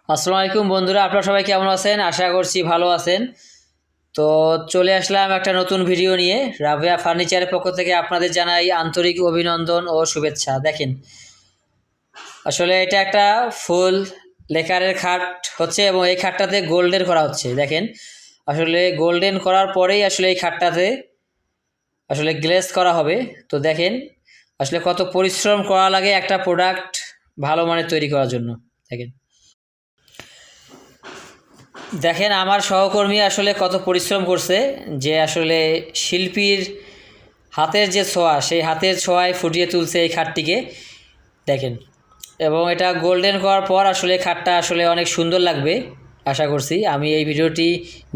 আসসালামু আলাইকুম বন্ধুরা, আপনারা সবাই কেমন আছেন? আশা করছি ভালো আছেন। তো চলে আসলাম একটা নতুন ভিডিও নিয়ে। রাবেয়া ফার্নিচারের পক্ষ থেকে আপনাদের জানাই আন্তরিক অভিনন্দন ও শুভেচ্ছা। দেখেন, আসলে এটা একটা ফুল লেকারের খাট হচ্ছে এবং এই খাটটাতে গোল্ডেন করা হচ্ছে। দেখেন, আসলে গোল্ডেন করার পরেই আসলে এই খাটটাতে আসলে গ্লেজ করা হবে। তো দেখেন আসলে কত পরিশ্রম করা লাগে একটা প্রোডাক্ট ভালো মানের তৈরি করার জন্য। দেখেন দেখেন আমার সহকর্মী আসলে কত পরিশ্রম করছে, যে আসলে শিল্পীর হাতের যে ছোঁয়া, সেই হাতের ছোঁয়ায় ফুটিয়ে তুলছে এই খাটটিকে। দেখেন, এবং এটা গোল্ডেন করার পর আসলে খাটটা আসলে অনেক সুন্দর লাগবে আশা করছি। আমি এই ভিডিওটি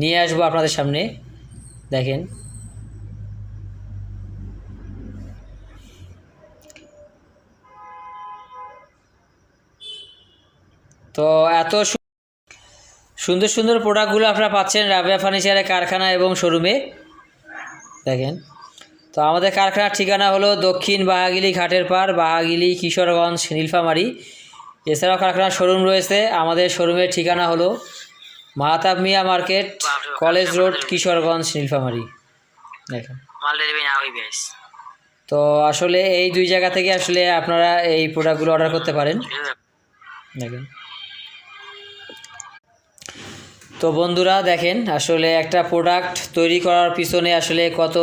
নিয়ে আসবো আপনাদের সামনে। দেখেন, তো এত সুন্দর সুন্দর প্রোডাক্টগুলো আপনারা পাচ্ছেন রাবেয়া ফার্নিচারের কারখানা এবং শোরুমে। দেখেন, তো আমাদের কারখানার ঠিকানা হলো দক্ষিণ বাহাগিলি ঘাটের পার, বাহাগিলি, কিশোরগঞ্জ, নীলফামারী। এছাড়াও কারখানার শোরুম রয়েছে। আমাদের শোরুমের ঠিকানা হলো Mahtab Mia market, college road, Kishoreganj, Nilphamari. দেখেন, তো আসলে এই দুই জায়গা থেকে আসলে আপনারা এই প্রোডাক্টগুলো অর্ডার করতে পারেন। দেখেন, তো বন্ধুরা দেখেন, আসলে একটা প্রোডাক্ট তৈরি করার পিছনে আসলে কত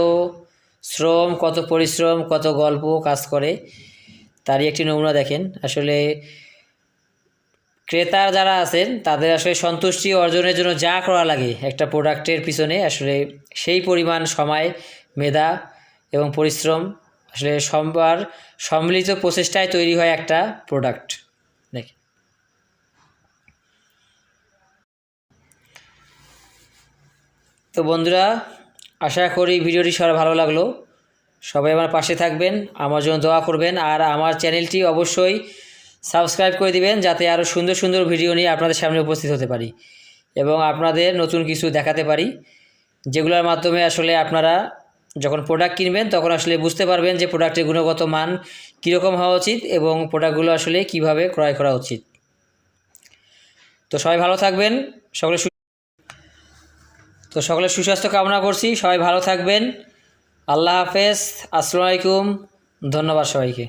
শ্রম, কত পরিশ্রম, কত গল্প কাজ করে, তারই একটি নমুনা। দেখেন, আসলে ক্রেতা যারা আছেন তাদের আসলে সন্তুষ্টি অর্জনের জন্য যা করা লাগে একটা প্রোডাক্টের পিছনে, আসলে সেই পরিমাণ সময়, মেধা এবং পরিশ্রম আসলে সবার সম্মিলিত প্রচেষ্টায় তৈরি হয় একটা প্রোডাক্ট। দেখেন, তো বন্ধুরা আশা করি ভিডিওটি সবার ভালো লাগলো। সবাই আমার পাশে থাকবেন, আমার জন্য দোয়া করবেন, আর আমার চ্যানেলটি অবশ্যই সাবস্ক্রাইব করে দিবেন, যাতে আরও সুন্দর সুন্দর ভিডিও নিয়ে আপনাদের সামনে উপস্থিত হতে পারি এবং আপনাদের নতুন কিছু দেখাতে পারি, যেগুলোর মাধ্যমে আসলে আপনারা যখন প্রোডাক্ট কিনবেন তখন আসলে বুঝতে পারবেন যে প্রোডাক্টের গুণগত মান কীরকম হওয়া উচিত এবং প্রোডাক্টগুলো আসলে কিভাবে ক্রয় করা উচিত। তো সবাই ভালো থাকবেন, সকলের সুস্বাস্থ্য কামনা করছি। সবাই ভালো থাকবেন। আল্লাহ হাফেজ, আসসালামু আলাইকুম, ধন্যবাদ সবাইকে।